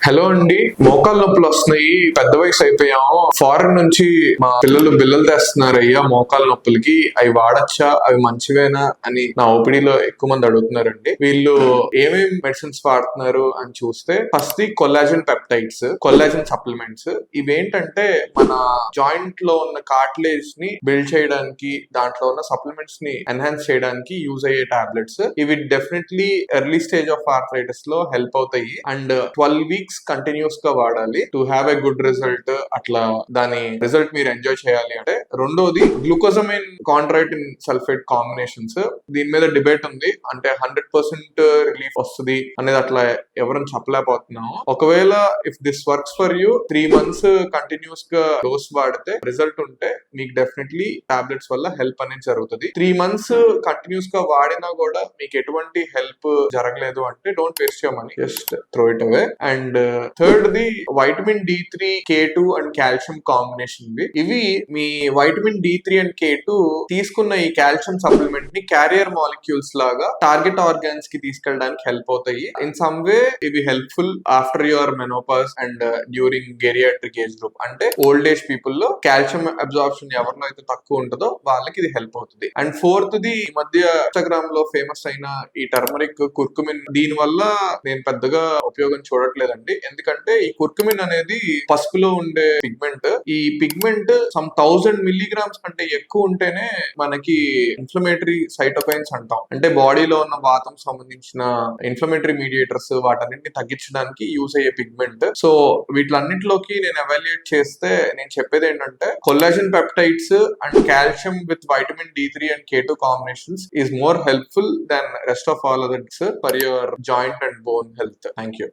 Hello అండి, మోకాలు నొప్పులు వస్తున్నాయి, పెద్ద వయసు అయిపోయాము, ఫారెన్ నుంచి మా పిల్లలు బిల్లలు తెస్తున్నారు అయ్యా మోకాలు నొప్పులకి, అవి వాడచ్చా, అవి మంచివేనా అని నా ఓపీడీలో ఎక్కువ మంది అడుగుతున్నారండి. వీళ్ళు ఏమేమి మెడిసిన్స్ వాడుతున్నారు అని చూస్తే first collagen peptides, collagen supplements. ఇవేంటంటే మన జాయింట్ లో ఉన్న కార్టిలేజ్ ని బిల్డ్ చేయడానికి, దాంట్లో ఉన్న సప్లిమెంట్స్ ని ఎన్హాన్స్ చేయడానికి యూజ్ అయ్యే టాబ్లెట్స్. ఇవి definitely early stage of arthritis లో హెల్ప్ అవుతాయి. అండ్ 12 వీక్స్ కంటిన్యూస్ గా వాడాలి to have a good result. అట్లా దాని రిజల్ట్ మీరు ఎంజాయ్ చేయాలి అంటే. రెండోది గ్లూకోజమైన్ కాండ్రైటిన్ సల్ఫేట్ కాంబినేషన్స్. దీని మీద డిబేట్ ఉంది, అంటే 100% రిలీఫ్ వస్తుంది అనేది అట్లా ఎవరైనా చెప్పలేకపోతున్నాము. ఒకవేళ if this works for you 3 months continuous గా డోస్ వాడితే రిజల్ట్ ఉంటే మీకు డెఫినెట్లీ టాబ్లెట్స్ వల్ల హెల్ప్ అనేది జరుగుతుంది. 3 months కంటిన్యూస్ గా వాడినా కూడా మీకు ఎటువంటి హెల్ప్ జరగలేదు అంటే don't waste your money, just throw it away. And third the vitamin D3, K2 and calcium combination. ఇవి మీ వైటమిన్ D3 అండ్ K2 తీసుకున్న ఈ కాల్షియం సప్లిమెంట్ ని క్యారియర్ మాలిక్యూల్స్ లాగా టార్గెట్ ఆర్గాన్స్ కి తీసుకెళ్ళడానికి హెల్ప్ అవుతాయి. ఇన్ సమ్ వే ఇవి helpful after your menopause and during geriatric age group. అంటే ఓల్డ్ ఏజ్ పీపుల్ లో కాల్షియం అబ్జార్ప్షన్ ఎవరిలో అయితే తక్కువ ఉంటుందో వాళ్ళకి ఇది హెల్ప్ అవుతుంది. అండ్ ఫోర్త్ ది ఈ మధ్య ఇన్స్టాగ్రామ్ లో ఫేమస్ అయిన ఈ టర్మరిక్ కుర్కుమిన్. దీని వల్ల నేను పెద్దగా ఉపయోగం చూడట్లేదండి, ఎందుకంటే ఈ కుర్కుమిన్ అనేది పసుపులో ఉండే పిగ్మెంట్. ఈ పిగ్మెంట్ సమ్ 1000 milligrams కంటే ఎక్కువ ఉంటేనే మనకి ఇన్ఫ్లమేటరీ సైటోకైన్స్ అంటాం, అంటే బాడీలో ఉన్న వాతం సంబంధించిన ఇన్ఫ్లమేటరీ మీడియేటర్స్ వాటన్నిటిని తగ్గించడానికి యూజ్ అయ్యే పిగ్మెంట్. సో వీటిలన్నింటిలోకి నేను ఎవాల్యుయేట్ చేస్తే నేను చెప్పేది ఏంటంటే collagen peptides and calcium with vitamin D3 and K2 combinations is more helpful than rest of all others for your joint and bone health. Thank you.